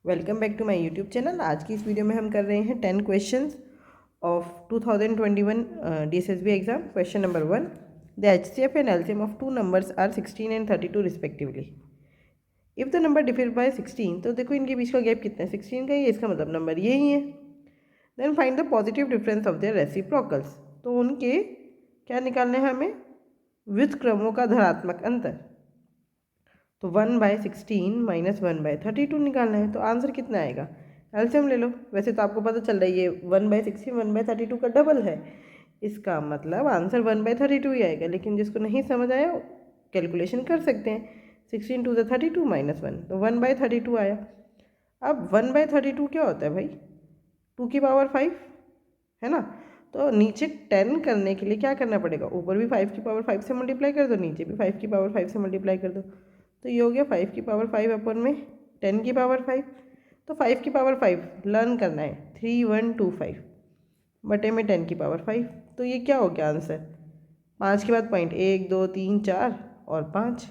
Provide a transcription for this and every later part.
Welcome back to my YouTube channel. आज की इस वीडियो में हम कर रहे हैं 10 questions of 2021 DSSB exam. Question number 1, the HCF and LCM of two numbers are 16 and 32 respectively. If the number differ by 16, तो देखो इनके बीच का गैप कितना है, 16 का ही है, इसका मतलब नंबर यही है। Then find the positive difference of their reciprocals, तो उनके क्या निकालने हैं हमें, व्युत्क्रमों का धनात्मक अंतर। तो 1/16 माइनस 1/32 निकालना है, तो आंसर कितना आएगा, एलसीएम ले लो। वैसे तो आपको पता चल रहा है ये 1/16 1/32 का डबल है, इसका मतलब आंसर 1/32 ही आएगा। लेकिन जिसको नहीं समझ आया कैलकुलेशन कर सकते हैं, 16 2 32 माइनस 1, तो 1/32 आया। अब 1/32 क्या होता है भाई, 2 की पावर 5 है ना। तो नीचे 10 करने के लिए क्या करना पड़ेगा, ऊपर भी 5 की पावर 5 से मल्टीप्लाई कर दो, नीचे भी 5 की पावर 5 से मल्टीप्लाई कर दो। तो ये हो गया 5 की पावर 5 अपन में 10 की पावर 5। तो 5 की पावर 5 लर्न करना है, 3125 बटे में 10 की पावर 5। तो ये क्या हो गया आंसर, 5 के बाद पॉइंट 1 2 3 4 और 5,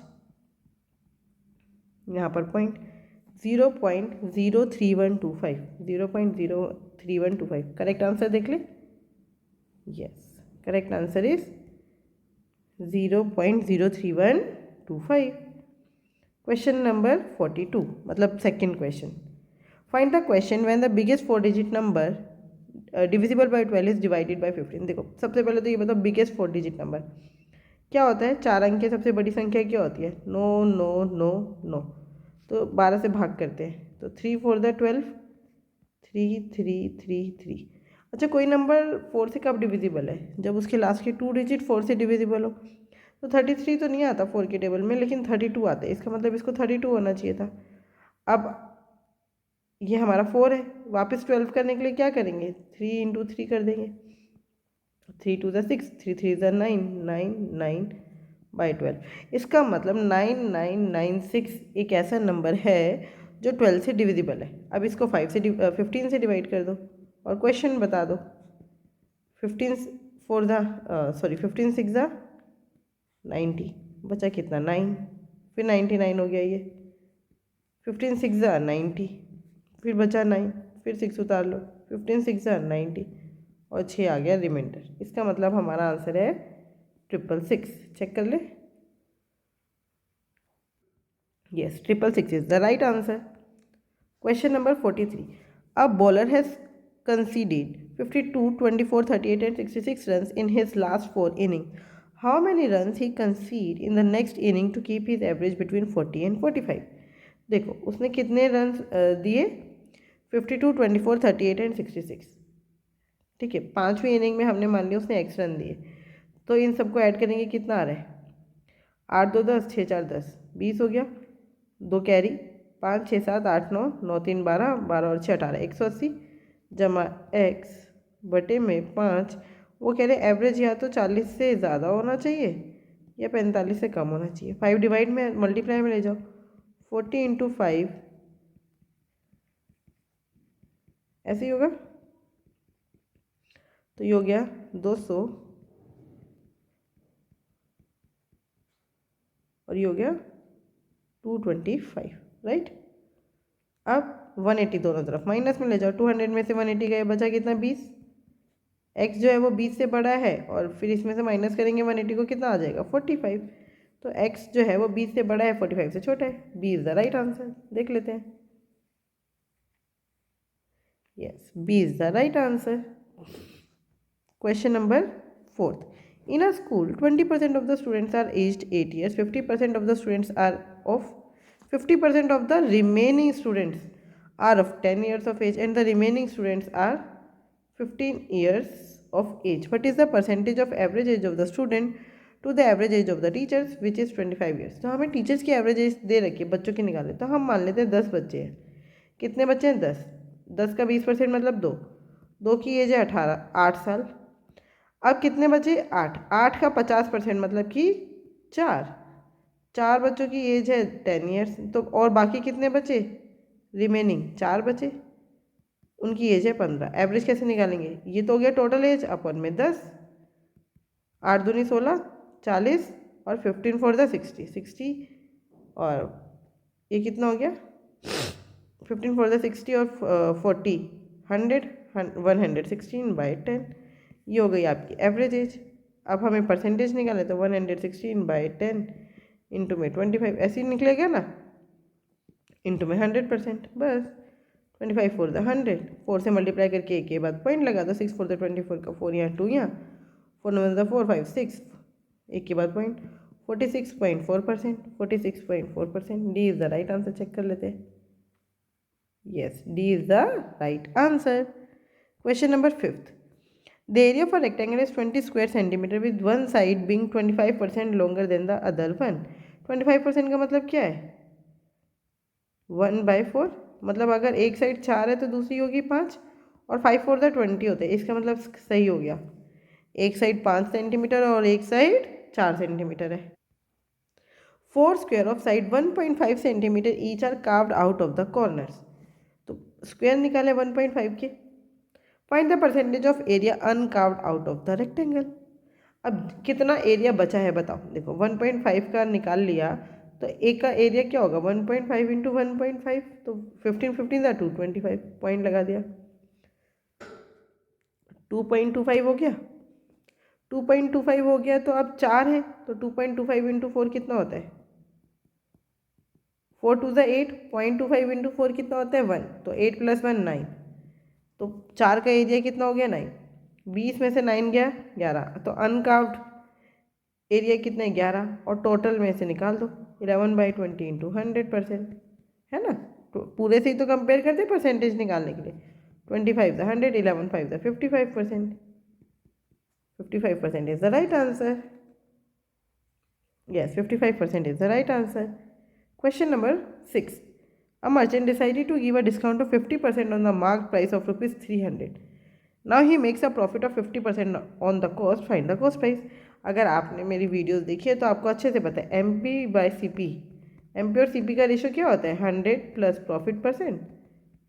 यहाँ पर पॉइंट 0.03125, 0.03125। करेक्ट आंसर देख ले, yes correct answer is 0.03125। Question number 42, मतलब second question, find the question when the biggest 4 digit number divisible by 12 is divided by 15। देखो सबसे पहले तो ये बताओ बिगेस्ट 4 डिजिट नंबर क्या होता है। 4 अंक की सबसे बड़ी संख्या क्या होती है, नो नो नो नो। तो 12 से भाग करते हैं, तो 3 4 द 12, 3 3 3 3। अच्छा कोई नंबर 4 से कब डिविजिबल है, जब उसके लास्ट के 2 डिजिट 4 से डिविजिबल हो। तो 33 तो नहीं आता 4 के टेबल में, लेकिन 32 आता है, इसका मतलब इसको 32 होना चाहिए था। अब ये हमारा 4 है, वापस 12 करने के लिए क्या करेंगे, 3 इंटू 3 कर देंगे, 3 2 6, 3 3 9, 9 9 बाई 12। इसका मतलब 9996 एक ऐसा नंबर है जो 12 से डिविजिबल है। अब इसको 15 से डिवाइड कर दो और क्वेश्चन बता दो। 15 4 द 15 6 द 90, बचा कितना 9, फिर 99 हो गया ये, 15 6 द 90, फिर बचा 9, फिर 6 उतार लो, 15 6 द 90 और 6 आ गया रिमाइंडर। इसका मतलब हमारा आंसर है 666। चेक कर ले, yes 666 is the right answer. Question number 43, a bowler has conceded 52, 24, 38 and 66 runs in his last 4 innings. How many runs he concede in the next inning to keep his average between 40 and 45? देखो उसने कितने run दिए, 52, 24, 38 and 66। ठीक है, 5वीं inning में हमने मान लिया उसने एक्स रन दिए, तो इन सबको ऐड करेंगे कितना आ रहा है, 8 2 10, 6 4 10, 20 हो गया, 2 कैरी, 5 6 7 8 9, 9 3 12, 12 और 6 18, 180 जमा एक्स बटे में 5। वो कह रहे एवरेज या तो 40 से ज़्यादा होना चाहिए या 45 से कम होना चाहिए। 5 डिवाइड में मल्टीप्लाई में ले जाओ, 40 इंटू 5 ऐसे ही होगा, तो ये हो गया 200 और ये हो गया 225, राइट। अब 180 दोनों तरफ माइनस में ले जाओ, 200 में से 180 गए, बचा कितना 20। एक्स जो है वो 20 से बड़ा है और फिर इसमें से माइनस करेंगे 180 को, कितना आ जाएगा 45। तो एक्स जो है वो 20 से बड़ा है 45 से छोटा है, B is the right answer. देख लेते हैं, yes B is the right answer. Question number 4, in a school 20% of the students are aged 8 years, 50% of the students are of 50% of the remaining students are of 10 years of age and the remaining students are 15 years of age. What is the percentage of average age of the student to the average age of the teachers which is 25 years? तो हमें teachers की average as they रखी है, बच्चों की निकाले, तो हम मान लेते हैं 10 बच्चे हैं। कितने बच्चे हैं, 10, 10 का 20% मतलब 2, 2 की एज है 18, 8 साल। अब कितने बचे, 8, 8 का 50% मतलब कि 4, 4 बच्चों की एज है 10 ईयर्स, तो और बाकी कितने बचे, रिमेनिंग 4 बचे, उनकी एज है 15। एवरेज कैसे निकालेंगे, ये तो हो गया टोटल एज अपन में 10, 8 दूनी 16, 40 और 15 4 द 60, 60 और ये कितना हो गया 15 फोर द 60 और 40 100 116/10, ये हो गई आपकी एवरेज एज। अब हमें परसेंटेज निकाले तो 116/10 इंटू में 25 ऐसे ही निकलेगा ना, इंटू में 100%, बस 25 फोर द 100, 4 से मल्टीप्लाई करके एक के बाद पॉइंट लगा दो, 6 फोर द 24 का 4 यहाँ 2 यहाँ 4 वन द 4 5 6 एक के बाद point 46.4%, 46.4%। D is the right answer. Check कर लेते हैं। Yes, D is the right answer. Question number 5th, the area of a rectangle is 20 square centimeter with one side being 25% longer than the other one। 25% का मतलब क्या है? 1/4, मतलब अगर एक साइड 4 है तो दूसरी होगी 5, और 5 फोर द 20 होते हैं। इसका मतलब सही हो गया, एक साइड 5 सेंटीमीटर और एक साइड 4 सेंटीमीटर है। 4 square of side 1.5 centimetre each are carved out of the corners. तो स्क्वायर निकाले 1.5 के। Find the percentage of area uncarved out of the rectangle. अब कितना एरिया बचा है बताओ। देखो 1.5 का निकाल लिया तो एक का एरिया क्या होगा, 1.5 इंटू 1.5, तो 15 15 था 225, पॉइंट लगा दिया, 2.25 हो गया। 2.25 हो गया तो अब 4 है तो 2.25 इंटू 4 कितना होता है, 4 2 ज़ा 8, 0.25 इंटू 4 कितना होता है 1, तो 8 + 1 9, तो 4 का एरिया कितना हो गया 9, 20 में से 9 गया 11, तो अनकार्व्ड एरिया कितना है 11, और टोटल में से निकाल दो 11/20 इंटू 100%, है ना। तो पूरे से ही तो कंपेयर करते हैं परसेंटेज निकालने के लिए। 25 the 100, 11 5 the 55%, 55% is the right answer. Yes, 55% is the right answer. Question number 6. A merchant decided to give a discount of 50% on the marked price of rupees 300. Now he makes a profit of 50% on the cost. Find the cost price. अगर आपने मेरी videos देखी है तो आपको अच्छे से पता है MP/CP, MP और CP का रेशो क्या होता है, 100 प्लस प्रॉफिट परसेंट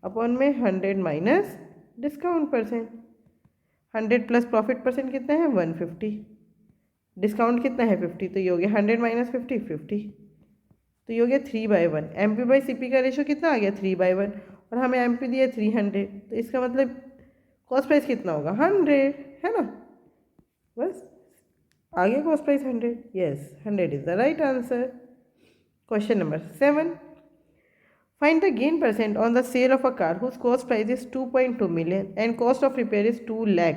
अपॉन में 100 minus discount percent. 100 plus profit percent कितना है 150, डिस्काउंट कितना है 50, तो ये हो गया 100 माइनस 50 50, तो ये हो गया 3/1। MP/CP का रेशो कितना आ गया 3/1, और हमें MP दिया 300, तो इसका मतलब कॉस्ट प्राइस कितना होगा 100, है ना। बस आ गया cost price 100। Yes, 100 is the right answer. Question number 7, find the gain percent on the sale of a car whose cost price is 2.2 million and cost of repair is 2 lakh.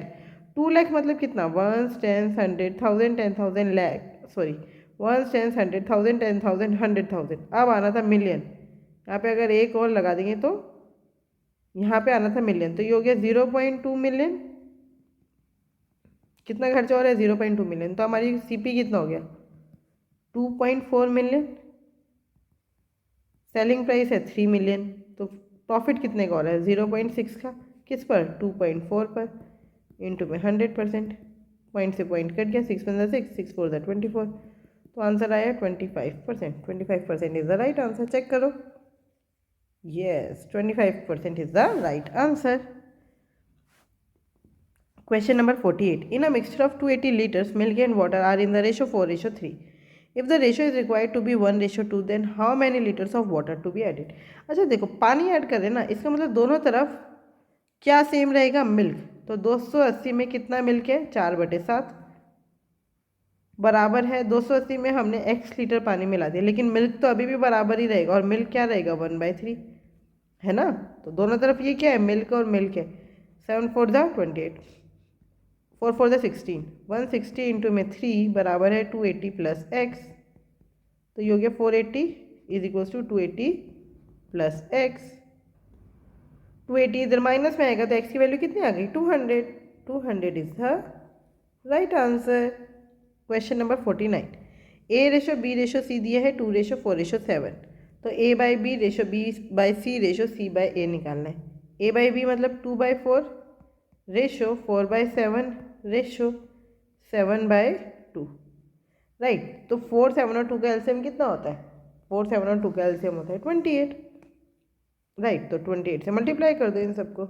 2 lakh मतलब कितना, 1 10 100 1000 10,000 lakh, sorry 1 10 100 1000 10,000 100,000। अब आना था मिलियन, यहाँ पे अगर एक और लगा देंगे तो यहाँ पे आना था मिलियन, तो ये हो गया 0.2 मिलियन। कितना खर्चा हो रहा है 0.2 मिलियन, तो हमारी CP कितना हो गया 2.4 मिलियन। सेलिंग प्राइस है 3 मिलियन, तो प्रॉफिट कितने का हो रहा है 0.6 का, किस पर 2.4 पर, इंटू में 100%, पॉइंट से पॉइंट कट गया, 6 × 6 6 4 24, तो आंसर आया 25%। 25% is the right answer. Check करो। Yes, 25% is the right answer. Question number 48. In a mixture of 280 liters, milk and water are in the ratio 4:3. If the ratio is required to be 1:2, then how many liters of water to be added? अच्छा देखो, पानी add कर देना, इसका मतलब दोनों तरफ क्या सेम रहेगा, मिल्क। तो 280 में कितना मिल्क है 4/7, बराबर है 280 में हमने x लीटर पानी मिला दिया, लेकिन मिल्क तो अभी भी बराबर ही रहेगा, और मिल्क क्या रहेगा 1/3, है ना। तो दोनों तरफ ये क्या है, मिल्क और मिल्क है। 7 4 द 28, 4 4 द 16, 160 इंटू में 3 बराबर है 280 प्लस x, तो ये हो गया 480 is equals to 280 plus x। 280 इधर माइनस में आएगा तो x की वैल्यू कितनी आ गई 200। 200 is the right answer. Question number 49। A/B/C दिया है 2:4:7, तो A/B/B/C/C/A निकालना है। A/B मतलब 2/4 रेशो 4/7 रेशो 7/2, राइट। तो 4 7 और 2 का एलसीएम कितना होता है, 4 7 और 2 का एलसीएम होता है 28, राइट। तो 28 से मल्टीप्लाई कर दो इन सबको।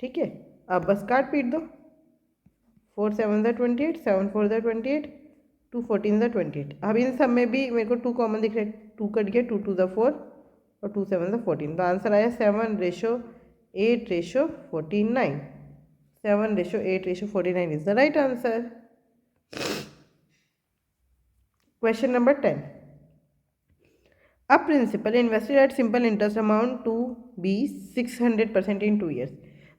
ठीक है, अब बस काट पीट दो। 4 7 ज़ा 28, 7 4 ज़ा 28, 2 14 ज़ा 28। अब इन सब में भी मेरे को 2 कॉमन दिख रहा है, 2 कट गया, 2 2 ज़ा 4 और 2 7 ज़ा 14। तो आंसर आया 7:8:49। 7:8:49 is the right answer. Question number 10। A principal invested at simple interest amount to be 600% in 2 years।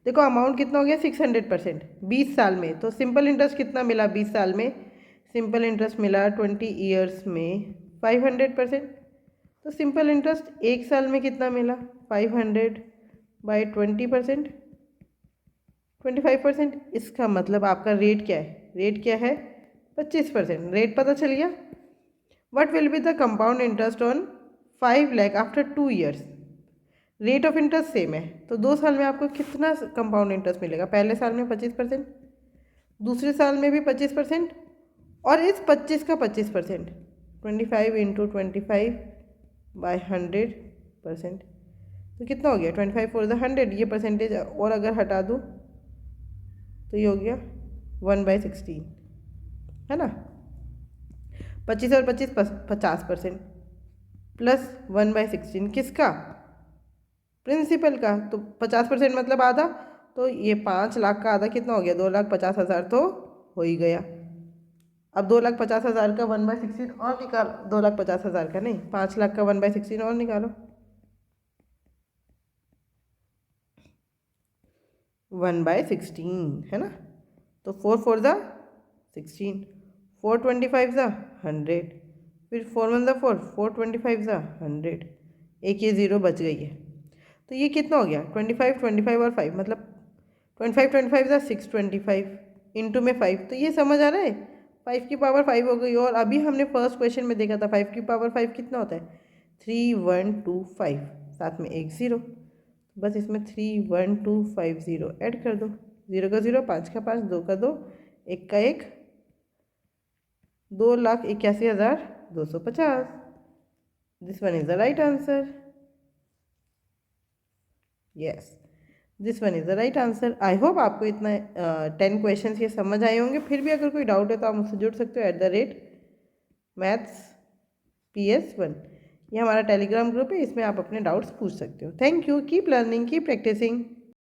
देखो अमाउंट कितना हो गया 600%, 20 साल में। तो सिंपल इंटरेस्ट कितना मिला 20 साल में? सिंपल इंटरेस्ट मिला 20 ईयर्स में 500%। तो सिंपल इंटरेस्ट एक साल में कितना मिला? 500 बाई 20%, 25%। इसका मतलब आपका रेट क्या है? रेट क्या है? 25%। रेट पता चल गया। What will be the compound interest on 5 lakh after 2 years? Rate of interest same है, तो 2 साल में आपको कितना कंपाउंड इंटरेस्ट मिलेगा? पहले साल में 25%, दूसरे साल में भी 25%, और इस 25 का 25%, 25 इंटू 25 बाई 100%। तो कितना हो गया? 25 फोर द 100। ये परसेंटेज और अगर हटा दूँ तो ये हो गया 1/16, है ना। 25 और 25 50%, प्लस 1/16 किसका? प्रिंसिपल का। तो 50% मतलब आधा, तो ये 5 लाख का आधा कितना हो गया? 2,50,000 तो हो ही गया। अब 2,50,000 का 1/16 और निकालो। 2,50,000 का नहीं, 5 लाख का 1/16 और निकालो। 1/16 है ना। तो 4 4 ज़ा 16, 4 25 ज़ा 100, फिर 4 1 ज़ा 4, 4 25 ज़ा 100। एक ये ज़ीरो बच गई है। तो ये कितना हो गया? 25 25 और 5, मतलब 25 25 ज़ा 625 इंटू में 5। तो ये समझ आ रहा है, 5 की पावर 5 हो गई। और अभी हमने फर्स्ट क्वेश्चन में देखा था 5 की पावर 5 कितना होता है? 3125, साथ में एक ज़ीरो। बस इसमें 31250 ऐड कर दो। 0 का 0, 5 का 5, 2 का 2, 1 का 1, 2,81,250। This one is the right answer. Yes, this one is the right answer. I hope आपको इतना 10 क्वेश्चन ये समझ आए होंगे। फिर भी अगर कोई डाउट है तो आप मुझसे जुड़ सकते हो @mathsps1। ये हमारा टेलीग्राम ग्रुप है, इसमें आप अपने डाउट्स पूछ सकते हो। Thank you, keep learning, keep practising.